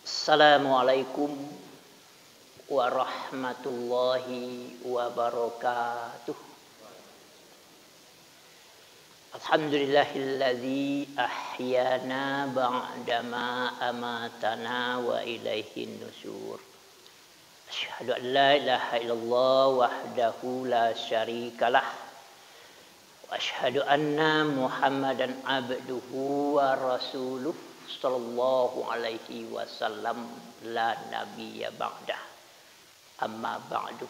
Assalamualaikum warahmatullahi wabarakatuh. Alhamdulillahilladzi ahyana ba'dama amatana wa ilaihin nusyur. Asyhadu an la ilaha illallah wahdahu la syarikalah. Wa asyhadu anna Muhammadan abduhu wa rasuluh sallallahu alaihi wasallam la nabiyya ba'dah. Amma ba'du.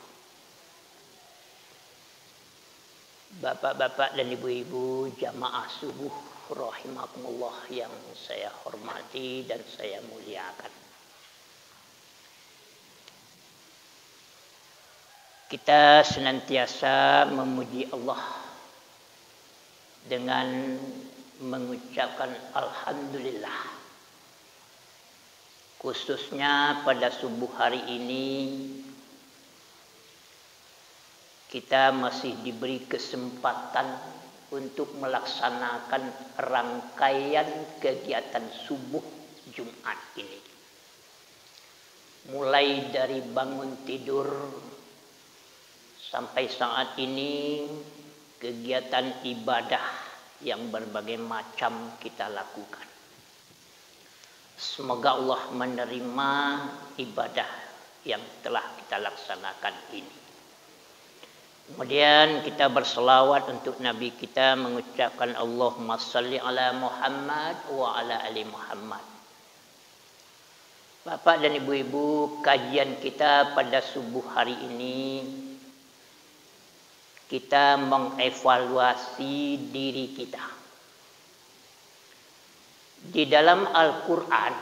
Bapak-bapak dan ibu-ibu jamaah subuh rahimakumullah yang saya hormati dan saya muliakan. Kita senantiasa memuji Allah dengan mengucapkan alhamdulillah. Khususnya pada subuh hari ini kita masih diberi kesempatan untuk melaksanakan rangkaian kegiatan subuh Jumat ini. Mulai dari bangun tidur sampai saat ini kegiatan ibadah yang berbagai macam kita lakukan. Semoga Allah menerima ibadah yang telah kita laksanakan ini. Kemudian kita berselawat untuk Nabi kita mengucapkan Allahumma salli ala Muhammad wa ala ali Muhammad. Bapak dan ibu-ibu, kajian kita pada subuh hari ini kita mengevaluasi diri kita. Di dalam Al-Quran,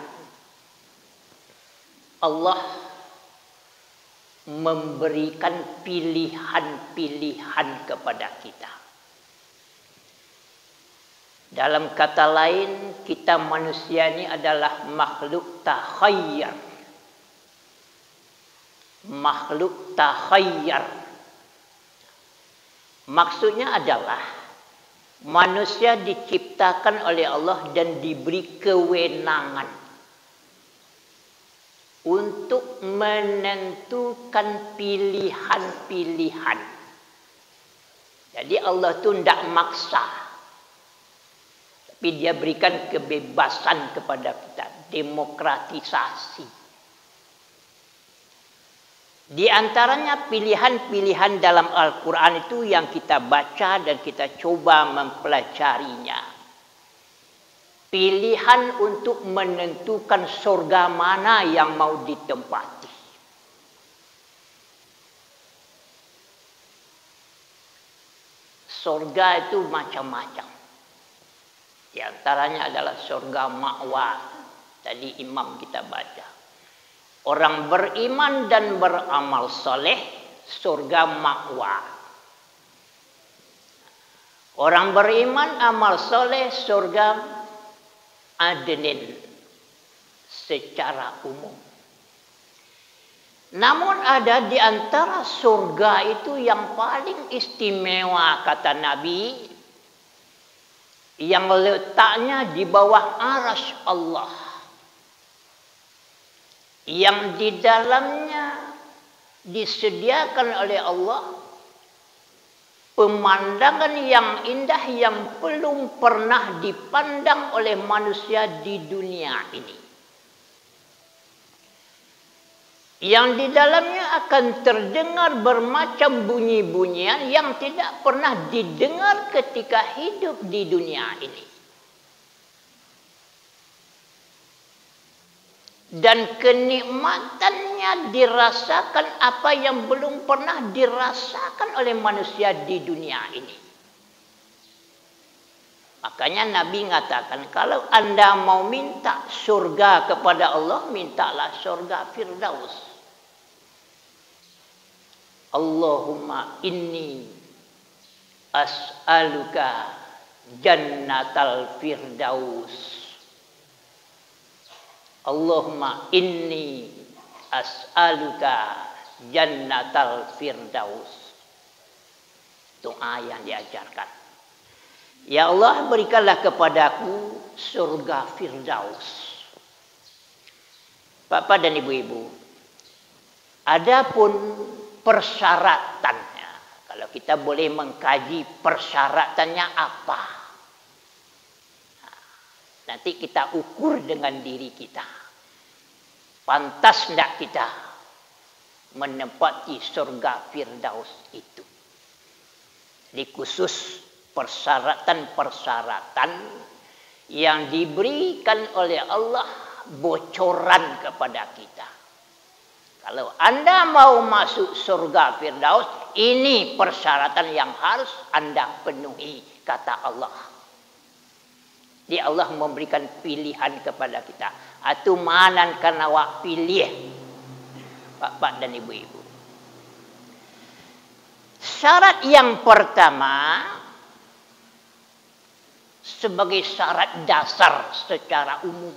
Allah memberikan pilihan-pilihan kepada kita. Dalam kata lain, kita manusia ini adalah makhluk takhayyar. Makhluk takhayyar. Maksudnya adalah manusia diciptakan oleh Allah dan diberi kewenangan untuk menentukan pilihan-pilihan. Jadi Allah itu tidak maksa, tapi Dia berikan kebebasan kepada kita, demokratisasi. Di antaranya pilihan-pilihan dalam Al-Quran itu yang kita baca dan kita coba mempelajarinya. Pilihan untuk menentukan surga mana yang mau ditempati. Surga itu macam-macam. Di antaranya adalah surga ma'wa. Tadi imam kita baca. Orang beriman dan beramal soleh, surga ma'wa. Orang beriman, amal soleh, surga adnin secara umum. Namun ada di antara surga itu yang paling istimewa, kata Nabi, yang letaknya di bawah arasy Allah. Yang di dalamnya disediakan oleh Allah pemandangan yang indah yang belum pernah dipandang oleh manusia di dunia ini. Yang di dalamnya akan terdengar bermacam bunyi-bunyian yang tidak pernah didengar ketika hidup di dunia ini. Dan kenikmatannya dirasakan apa yang belum pernah dirasakan oleh manusia di dunia ini. Makanya Nabi mengatakan, kalau Anda mau minta surga kepada Allah, mintalah surga Firdaus. Allahumma inni as'aluka jannatal Firdaus. Allahumma inni as'aluka jannatal Firdaus. Doa yang diajarkan. Ya Allah, berikanlah kepadaku surga Firdaus. Bapak dan Ibu-ibu, adapun persyaratannya, kalau kita boleh mengkaji persyaratannya apa, nanti kita ukur dengan diri kita. Pantas tidak kita menempati surga Firdaus itu. Jadi khusus persyaratan-persyaratan yang diberikan oleh Allah bocoran kepada kita. Kalau Anda mau masuk surga Firdaus, ini persyaratan yang harus Anda penuhi, kata Allah. Jadi Allah memberikan pilihan kepada kita. Atu manan kana wak pilih, Bapak dan Ibu-ibu. Syarat yang pertama sebagai syarat dasar secara umum.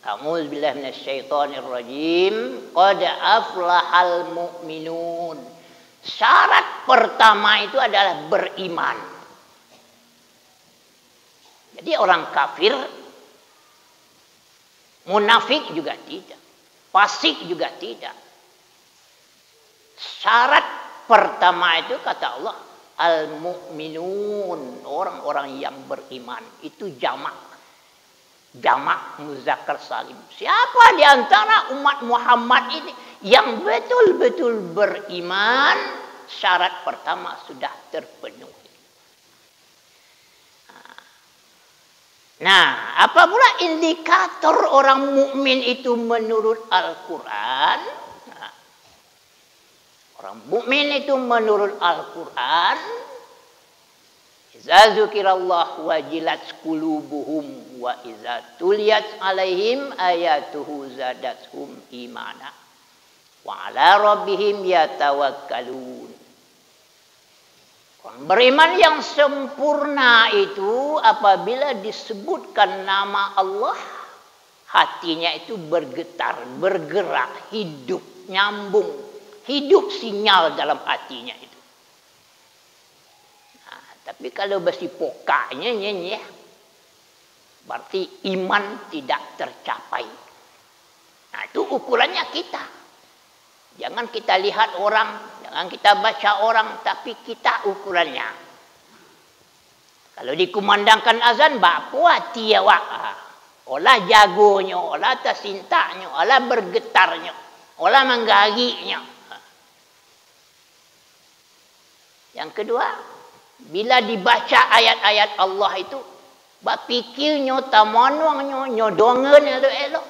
A'udzu billahi minasyaitonir rajim. Qad aflahal mu'minun. Syarat pertama itu adalah beriman. Jadi orang kafir, munafik juga tidak, fasik juga tidak. Syarat pertama itu kata Allah, al-mu'minun, orang-orang yang beriman. Itu jamak muzakkar salim. Siapa di antara umat Muhammad ini yang betul-betul beriman? Syarat pertama sudah terpenuhi. Nah, apa pula indikator orang mukmin itu menurut Al-Quran? Nah, orang mukmin itu menurut Al-Quran, iza dzukirallahu wajilat qulubuhum wa iza tuliyat alaihim ayatuhu zadathum imana wa ala rabbihim yatawakkalun. Orang beriman yang sempurna itu apabila disebutkan nama Allah, hatinya itu bergetar, bergerak, hidup, nyambung, hidup sinyal dalam hatinya itu. Nah, tapi kalau besi pokanya nyenyeh, berarti iman tidak tercapai. Nah, itu ukurannya kita. Jangan kita lihat orang, jangan kita baca orang, tapi kita ukurannya. Kalau dikumandangkan azan, bakwa tiawa. Olah jagonya, olah tersintaknya, olah bergetarnya, olah menggaginya. Yang kedua, bila dibaca ayat-ayat Allah itu, bak pikirnya, tamanwangnya, nyodongan itu elok.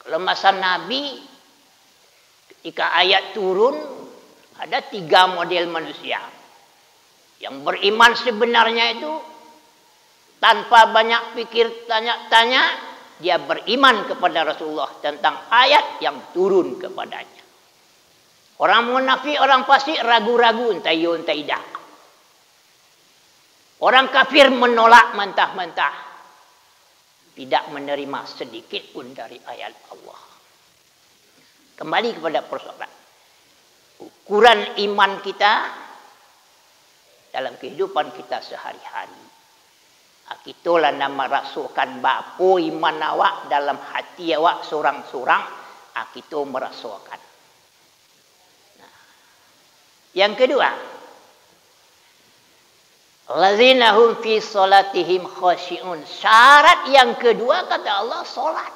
Kalau masa Nabi, ketika ayat turun, ada 3 model manusia. Yang beriman sebenarnya itu, tanpa banyak pikir tanya-tanya, dia beriman kepada Rasulullah tentang ayat yang turun kepadanya. Orang munafik, orang fasik, ragu-ragu, entah iya, entah tidak. Orang kafir menolak mentah-mentah. Tidak menerima sedikit pun dari ayat Allah. Kembali kepada persoalan. Ukuran iman kita dalam kehidupan kita sehari-hari. Akitolah nama rasukan bapo iman awak dalam hati awak sorang-sorang. Akito merasukan. Nah. Yang kedua. Allazina hum fi salatihim khashi'un. Syarat yang kedua kata Allah, solat.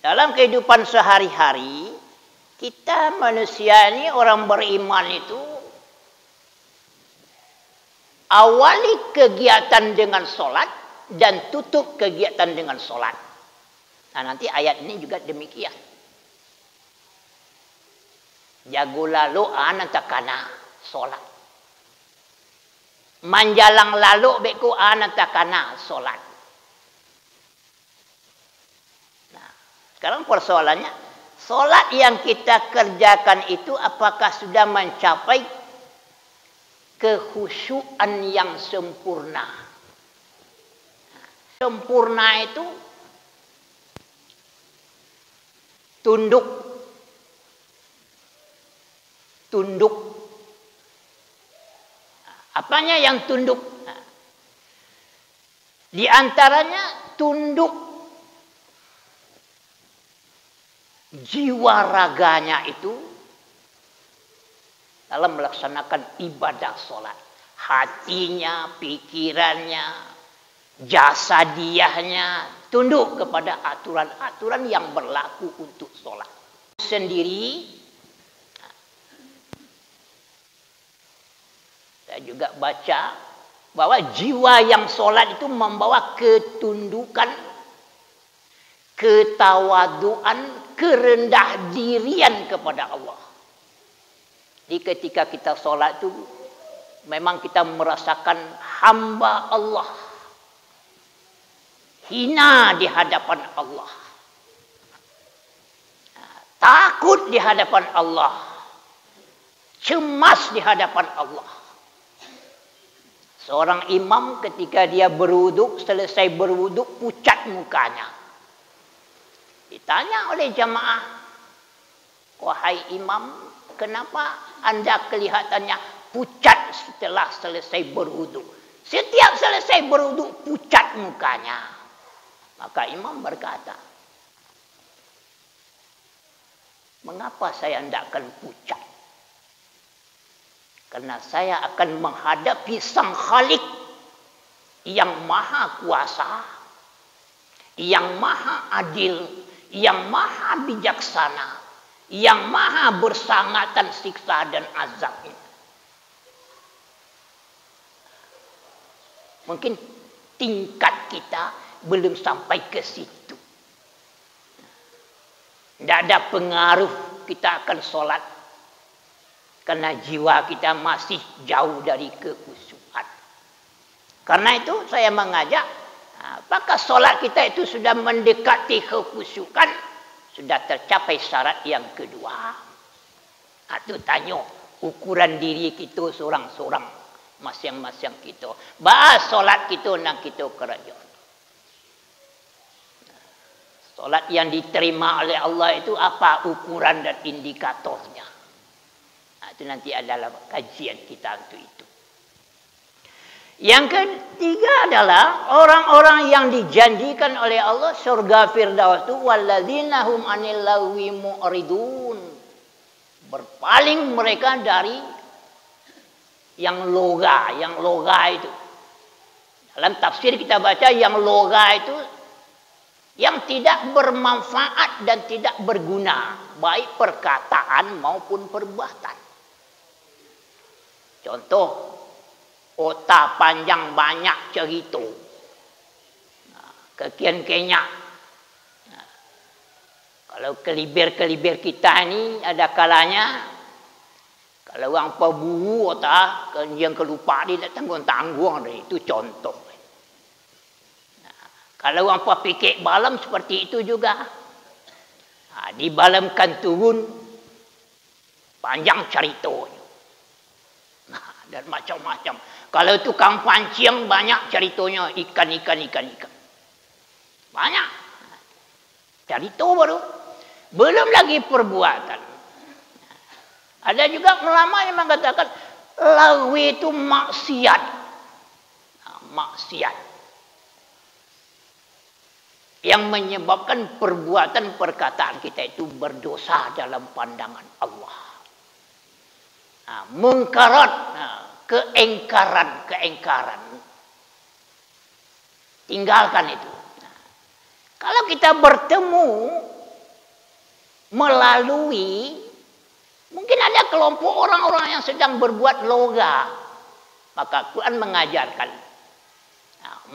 Dalam kehidupan sehari-hari, kita manusia ini orang beriman itu awali kegiatan dengan solat dan tutup kegiatan dengan solat. Nah, nanti ayat ini juga demikian. Jago lalu anak takana solat. Manjalang lalu beku anak takana solat. Nah, sekarang persoalannya, solat yang kita kerjakan itu apakah sudah mencapai kekhusyuan yang sempurna? Sempurna itu tunduk. Apanya yang tunduk? Di antaranya tunduk jiwa raganya itu dalam melaksanakan ibadah sholat. Hatinya, pikirannya, jasadiahnya tunduk kepada aturan-aturan yang berlaku untuk sholat. Sendiri, saya juga baca bahwa jiwa yang sholat itu membawa ketundukan, ketawaduan, kerendah dirian kepada Allah. Jadi ketika kita sholat itu memang kita merasakan hamba Allah, hina di hadapan Allah, takut di hadapan Allah, cemas di hadapan Allah. Seorang imam ketika dia berwuduk, selesai berwuduk, pucat mukanya. Ditanya oleh jamaah, wahai imam, kenapa anda kelihatannya pucat setelah selesai berwuduk? Setiap selesai berwuduk, pucat mukanya. Maka imam berkata, mengapa saya tidak akan pucat? Karena saya akan menghadapi Sang Khalik yang maha kuasa, yang maha adil, yang maha bijaksana, yang maha bersangatan siksa dan azabnya. Mungkin tingkat kita belum sampai ke situ. Tidak ada pengaruh kita akan sholat, karena jiwa kita masih jauh dari kekhusyuan. Karena itu saya mengajak, apakah sholat kita itu sudah mendekati kekhusyukan? Sudah tercapai syarat yang kedua. Itu tanya ukuran diri kita seorang-seorang, masing-masing kita. Bahas sholat kita nak kita kerja. Sholat yang diterima oleh Allah itu apa ukuran dan indikatornya? Itu nanti adalah kajian kita untuk itu. Yang ketiga adalah orang-orang yang dijanjikan oleh Allah surga Firdaus itu walladzina hum 'anil lagwi mu'ridun. Berpaling mereka dari yang loga itu. Dalam tafsir kita baca yang loga itu yang tidak bermanfaat dan tidak berguna, baik perkataan maupun perbuatan. Contoh, otak panjang banyak cerita, kekian-kenyak. Kalau kelibir-kelibir kita ni ada kalanya, kalau orang peburu otak, yang kelupa dia tak tanggung-tanggung, itu contoh. Kalau orang pikir balam seperti itu juga, dibalamkan turun, panjang ceritanya. Dan macam-macam. Kalau tukang pancing banyak ceritanya ikan. Banyak. Cerita baru. Belum lagi perbuatan. Ada juga ulama yang mengatakan lagwi itu maksiat. Maksiat. Yang menyebabkan perbuatan perkataan kita itu berdosa dalam pandangan Allah. Mungkarat, keengkaran. Tinggalkan itu. Kalau kita bertemu melalui, mungkin ada kelompok orang-orang yang sedang berbuat loga, maka Quran mengajarkan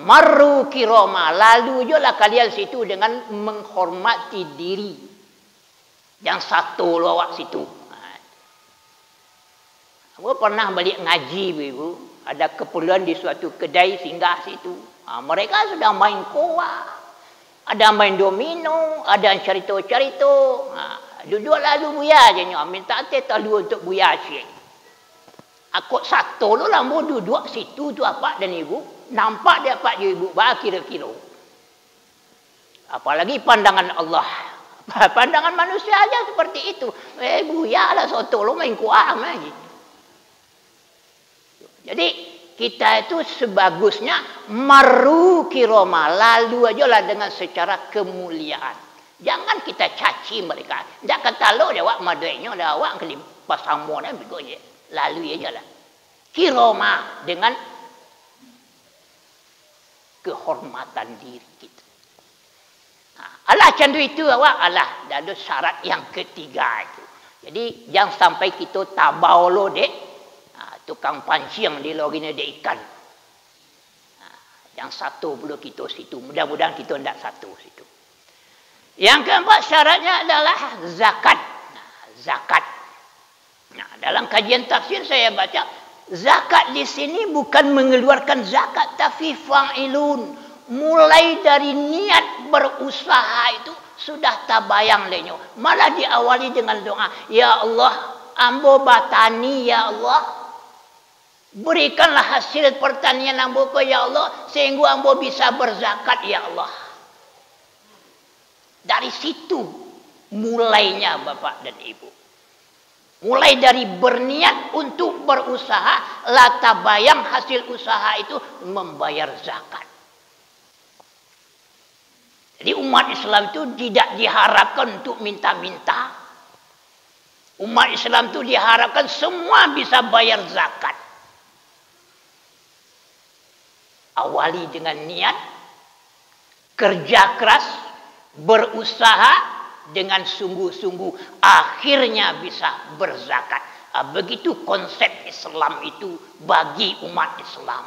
marru kiroma, lalu jualah kalian situ dengan menghormati diri. Yang satu lawak situ. Aku pernah balik ngaji, ibu. Ada keperluan di suatu kedai singgah situ. Mereka sudah main koa, ada main domino, ada cerita-cerita. Duduk lalu buya je nyo, minta teh talu untuk buya syekh. Aku satu lu lah mau duduk situ tu apa dan ibu, nampak dia pak je ibu, bah kira-kira. Apalagi pandangan Allah. Pandangan manusia aja seperti itu. Buya lah soto lu main koa lagi. Jadi kita itu sebagusnya maru kiroma, lalu aja lah dengan secara kemuliaan. Jangan kita caci mereka. Tak kata lo dia awak madainya dah awak kali pasamon begonya. Lalu aja lah. Kiroma dengan kehormatan diri kita. Alah candu itu awak alah ada syarat yang ketiga itu. Jadi jangan sampai kita tabau lo dek tukang pancing di logine dek ikan. Yang satu pula kita situ. Mudah-mudahan kita tidak satu situ. Yang keempat syaratnya adalah zakat. Zakat. Nah, dalam kajian tafsir saya baca zakat di sini bukan mengeluarkan zakat tapi fa'ilun. Mulai dari niat berusaha itu sudah tabayang lenyo. Malah diawali dengan doa, ya Allah, ambo batani ya Allah. Berikanlah hasil pertanian ambo ke ya Allah sehingga ambo bisa berzakat ya Allah. Dari situ mulainya Bapak dan Ibu. Mulai dari berniat untuk berusaha, latabayang hasil usaha itu membayar zakat. Jadi umat Islam itu tidak diharapkan untuk minta-minta. Umat Islam itu diharapkan semua bisa bayar zakat. Awali dengan niat, kerja keras, berusaha dengan sungguh-sungguh, akhirnya bisa berzakat. Begitu konsep Islam itu bagi umat Islam.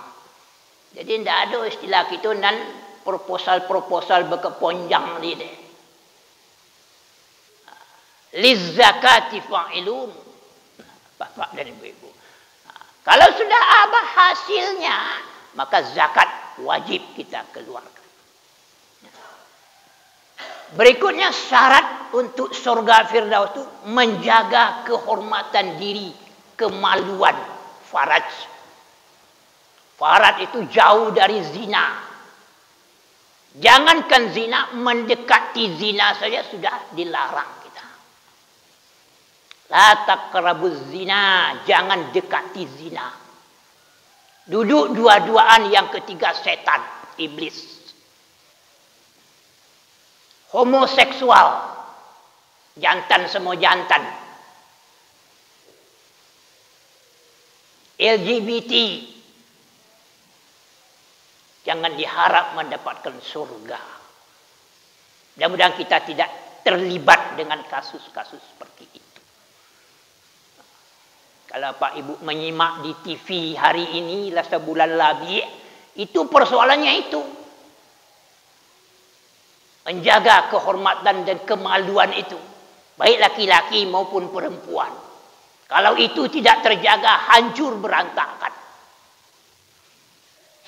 Jadi tidak ada istilah kita dan proposal-proposal berkeponjang ni deh. Lizzakati fa'ilun. Bapak dan ibu-ibu. Kalau sudah ada hasilnya, maka zakat wajib kita keluarkan. Berikutnya syarat untuk surga Firdaus itu menjaga kehormatan diri, kemaluan, faraj. Faraj itu jauh dari zina. Jangankan zina, mendekati zina saja sudah dilarang kita. La taqrabuz zina, jangan dekati zina. Duduk dua-duaan, yang ketiga setan, iblis. Homoseksual, jantan semua jantan. LGBT, jangan diharap mendapatkan surga. Mudah-mudahan kita tidak terlibat dengan kasus-kasus seperti itu. Kalau Pak Ibu menyimak di TV hari ini, lasa bulan Rabi', itu persoalannya itu. Menjaga kehormatan dan kemaluan itu. Baik laki-laki maupun perempuan. Kalau itu tidak terjaga, hancur berantakan.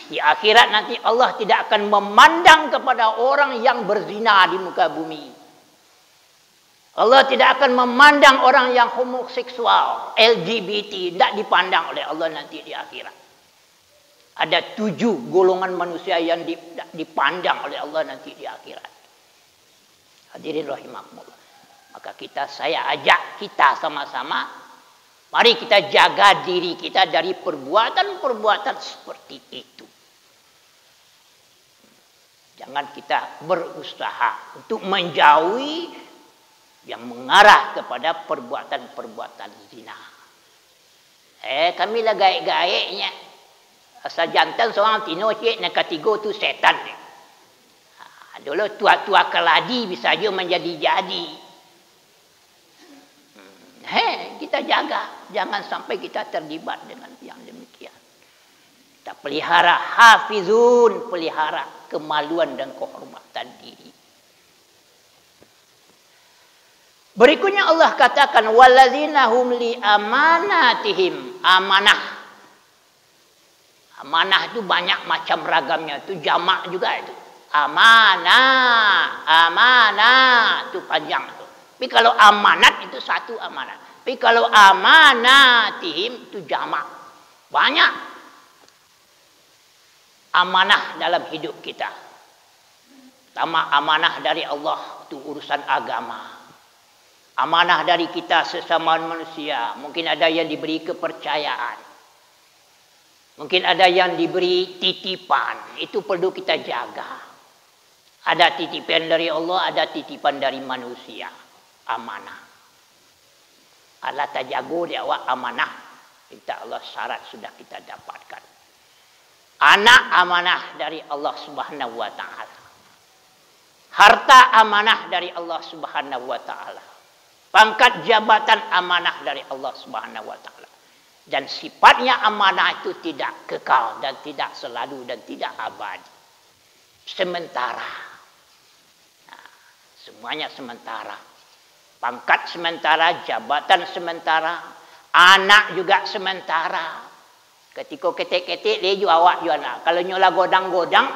Di akhirat nanti Allah tidak akan memandang kepada orang yang berzina di muka bumi. Allah tidak akan memandang orang yang homoseksual, LGBT, tidak dipandang oleh Allah nanti di akhirat. Ada 7 golongan manusia yang dipandang oleh Allah nanti di akhirat. Hadirin rahimakumullah. Maka saya ajak kita sama-sama, mari kita jaga diri kita dari perbuatan-perbuatan seperti itu. Jangan kita berusaha untuk menjauhi yang mengarah kepada perbuatan-perbuatan zina. Kami lah gaik-gaiknya. Asal jantan seorang tino cik nak ketiga tu setan. Dulu tua-tua keladi bisa saja menjadi-jadi. Kita jaga. Jangan sampai kita terlibat dengan yang demikian. Kita pelihara hafizun. Pelihara kemaluan dan kehormatan diri. Berikutnya Allah katakan. Walladzina hum li amanatihim. Amanah. Amanah itu banyak macam ragamnya. Itu jamak juga itu. Amanah, amanah itu panjang tu. Tapi kalau amanat itu satu amanat. Tapi kalau amanatihim itu jamak. Banyak amanah dalam hidup kita. Pertama amanah dari Allah itu urusan agama. Amanah dari kita sesama manusia. Mungkin ada yang diberi kepercayaan. Mungkin ada yang diberi titipan, itu perlu kita jaga. Ada titipan dari Allah, ada titipan dari manusia. Amanah. Allah tak jago dia awak amanah. Insya Allah syarat sudah kita dapatkan. Anak amanah dari Allah Subhanahu wa taala. Harta amanah dari Allah Subhanahu wa taala. Pangkat jabatan amanah dari Allah Subhanahu wa taala. Dan sifatnya amanah itu tidak kekal dan tidak selalu dan tidak abadi. Sementara. Nah, semuanya sementara. Pangkat sementara, jabatan sementara, anak juga sementara. Ketika ketik-ketik dia juga awak juga nak. Kalau nyola godang-godang,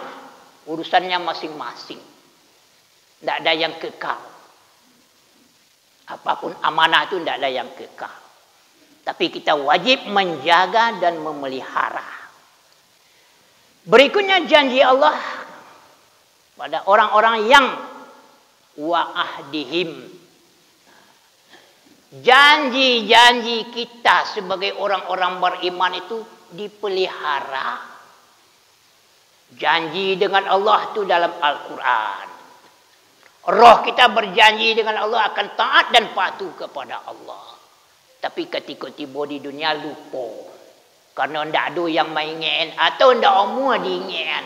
urusannya masing-masing. Tidak ada yang kekal. Apapun amanah itu tidak ada yang kekal. Tapi kita wajib menjaga dan memelihara. Berikutnya janji Allah pada orang-orang yang wa'ahdihim. Janji-janji kita sebagai orang-orang beriman itu dipelihara. Janji dengan Allah itu dalam Al-Quran. Roh kita berjanji dengan Allah akan taat dan patuh kepada Allah. Tapi ketika tiba di dunia lupa. Karena tidak ada yang main atau tidak semua diingat.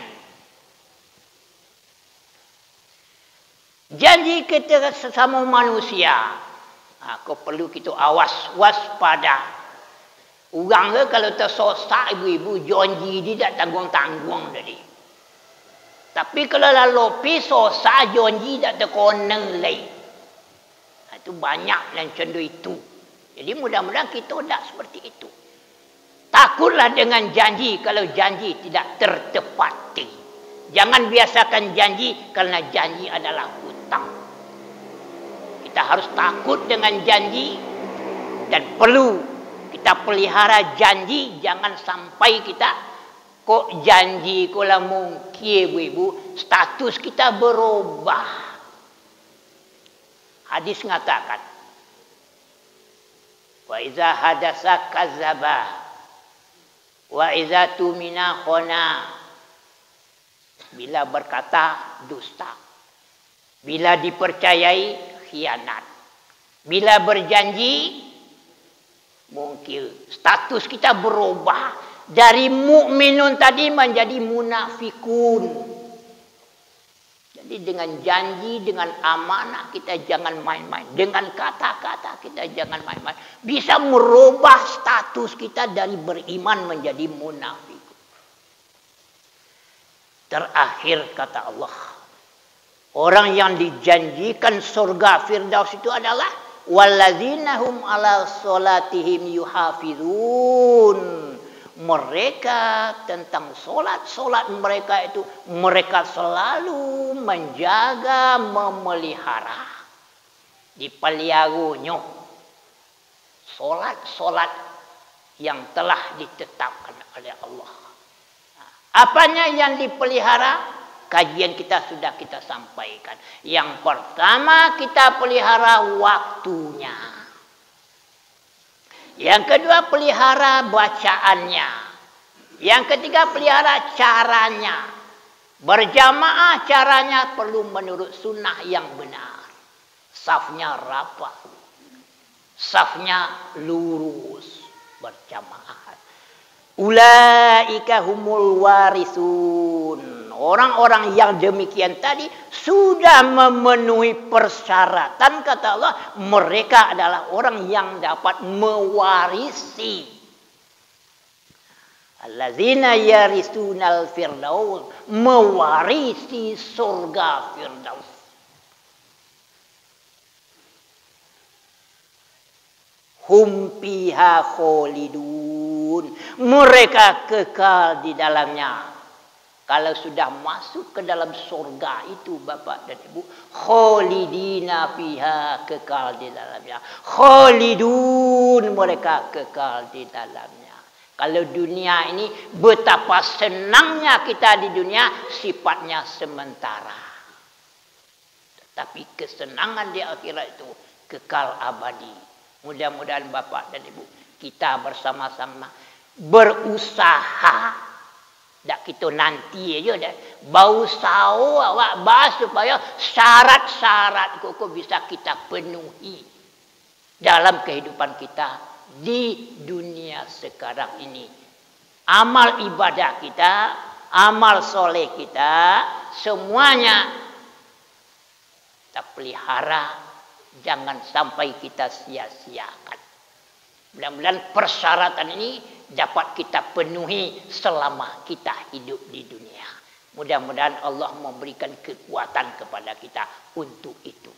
Janji kita sesama manusia. Kau perlu kita awas, waspada. Orang ke kalau tersosak ibu-ibu janji dia tak tanggung-tanggung tadi. Tapi kalau lalu sosak janji tak terkoneng lagi. Itu banyak yang cenderung itu. Jadi mudah-mudahan kita tidak seperti itu. Takutlah dengan janji kalau janji tidak tertepati. Jangan biasakan janji karena janji adalah hutang. Kita harus takut dengan janji dan perlu kita pelihara janji. Jangan sampai kita kok janji kalau mungkin ibu status kita berubah. Hadis mengatakan, wa iza hadasa kadzaba wa iza tumina khana. Bila berkata dusta, bila dipercayai khianat, bila berjanji mungkin status kita berubah dari mukminun tadi menjadi munafikun. Jadi dengan janji, dengan amanah kita jangan main-main. Dengan kata-kata kita jangan main-main. Bisa merubah status kita dari beriman menjadi munafik. Terakhir kata Allah. Orang yang dijanjikan surga Firdaus itu adalah walladzina hum ala sholatihim yuhafizun. Mereka tentang solat mereka itu mereka selalu menjaga, memelihara, dipeliharunya solat yang telah ditetapkan oleh Allah. Apanya yang dipelihara? Kajian kita sudah kita sampaikan. Yang pertama kita pelihara waktunya. Yang kedua pelihara bacaannya. Yang ketiga pelihara caranya. Berjamaah caranya perlu menurut sunnah yang benar. Safnya rapat. Safnya lurus. Berjamaah. Ulaika humul warisun. Orang-orang yang demikian tadi sudah memenuhi persyaratan kata Allah. Mereka adalah orang yang dapat mewarisi. Allazina yarisunal firdaus. Mewarisi surga Firdaus. Hum fiha kholidun. Mereka kekal di dalamnya. Kalau sudah masuk ke dalam surga itu Bapak dan Ibu, kholidina fiha, kekal di dalamnya. Kholidun, mereka kekal di dalamnya. Kalau dunia ini betapa senangnya kita di dunia, sifatnya sementara. Tetapi kesenangan di akhirat itu kekal abadi. Mudah-mudahan Bapak dan Ibu kita bersama-sama berusaha. Dak kita nanti aja dah. Berusaha awak bahas supaya syarat-syarat kok bisa kita penuhi dalam kehidupan kita di dunia sekarang ini. Amal ibadah kita, amal soleh kita, semuanya kita pelihara, jangan sampai kita sia-siakan. Mudah-mudahan persyaratan ini dapat kita penuhi selama kita hidup di dunia. Mudah-mudahan Allah memberikan kekuatan kepada kita untuk itu.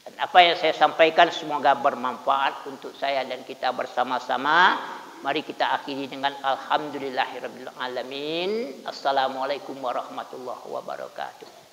Dan apa yang saya sampaikan semoga bermanfaat untuk saya dan kita bersama-sama. Mari kita akhiri dengan alhamdulillahirabbil alamin. Assalamualaikum warahmatullahi wabarakatuh.